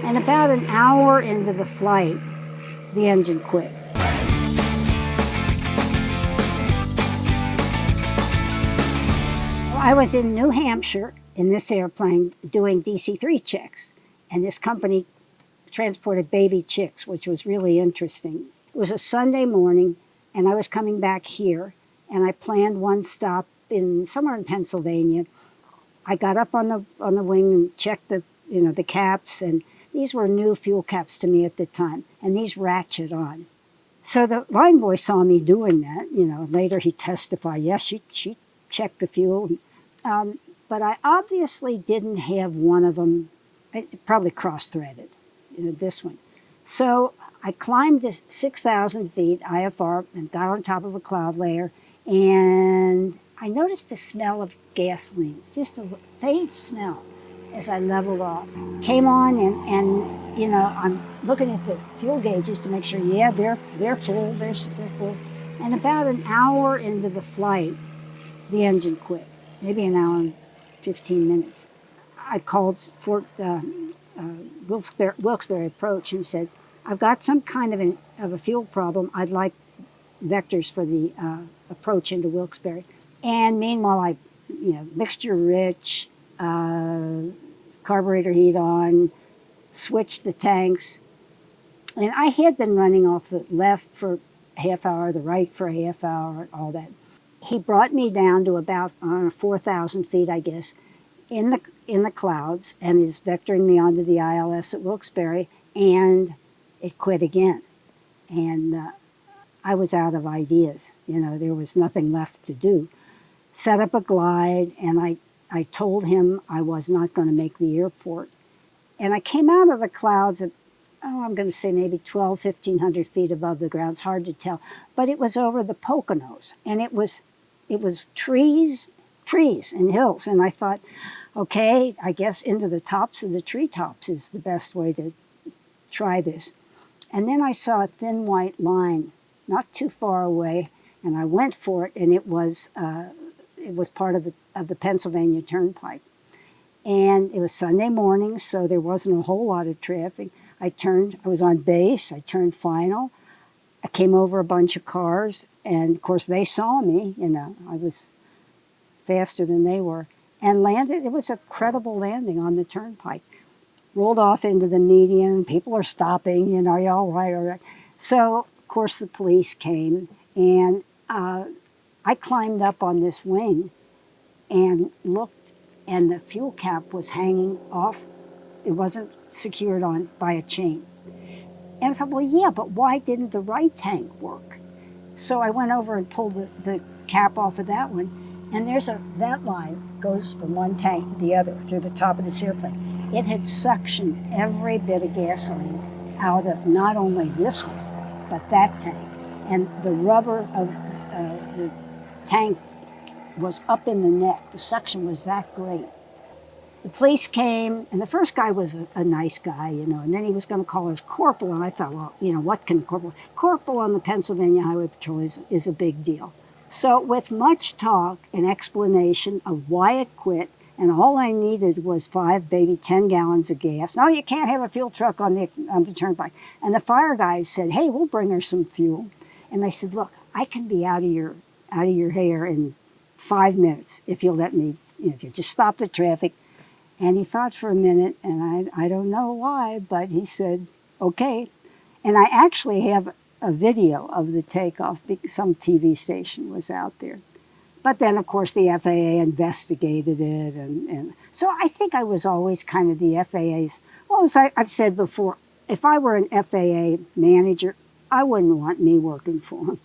And about an hour into the flight, the engine quit. I was in New Hampshire in this airplane doing DC-3 checks, and this company transported baby chicks, which was really interesting. It was a Sunday morning, and I was coming back here, and I planned one stop somewhere in Pennsylvania. I got up on the wing and checked the caps, and these were new fuel caps to me at the time, and these ratchet on. So the line boy saw me doing that. Later he testified, yes, she checked the fuel. But I obviously didn't have one of them. It probably cross-threaded, this one. So I climbed to 6,000 feet IFR and got on top of a cloud layer, and I noticed the smell of gasoline, just a faint smell as I leveled off. Came on, and I'm looking at the fuel gauges to make sure, yeah, they're full, they're full. And about an hour into the flight, the engine quit. Maybe an hour and 15 minutes. I called Fort Wilkes-Barre Approach and said, I've got some kind of a fuel problem. I'd like vectors for the approach into Wilkes-Barre. And meanwhile, mixture rich, carburetor heat on, switched the tanks. And I had been running off the left for a half hour, the right for a half hour, all that. He brought me down to about 4,000 feet, I guess, in the clouds, and is vectoring me onto the ILS at Wilkes-Barre, and it quit again. And I was out of ideas. There was nothing left to do. Set up a glide, and I told him I was not going to make the airport. And I came out of the clouds at, I'm going to say maybe 1,500 feet above the ground. It's hard to tell. But it was over the Poconos, and it was trees and hills. And I thought, okay, I guess into the tops of the treetops is the best way to try this. And then I saw a thin white line not too far away, and I went for it, and it was part of the Pennsylvania Turnpike. And it was Sunday morning, so there wasn't a whole lot of traffic. I was on base, I turned final. I came over a bunch of cars, and of course they saw me, I was faster than they were, and landed. It was a credible landing on the turnpike. Rolled off into the median, people are stopping, are you all right, all right? So, of course, the police came, and I climbed up on this wing and looked, and the fuel cap was hanging off. It wasn't secured on by a chain. And I thought, well, yeah, but why didn't the right tank work? So I went over and pulled the cap off of that one, and there's a vent line goes from one tank to the other through the top of this airplane. It had suctioned every bit of gasoline out of not only this one, but that tank. And the rubber of the tank was up in the neck. The suction was that great. The police came, and the first guy was a nice guy, and then he was going to call us corporal, and I thought, well, what can corporal? Corporal on the Pennsylvania Highway Patrol is a big deal. So with much talk and explanation of why it quit, and all I needed was 5, maybe 10 gallons of gas. No, you can't have a fuel truck on the turnpike. And the fire guys said, hey, we'll bring her some fuel. And I said, look, I can be out of your hair in 5 minutes if you'll let me, if you just stop the traffic. And he thought for a minute, and I don't know why, but he said, okay. And I actually have a video of the takeoff. Some TV station was out there. But then, of course, the FAA investigated it. And so I think I was always kind of the FAA's, well, as I've said before, if I were an FAA manager, I wouldn't want me working for them.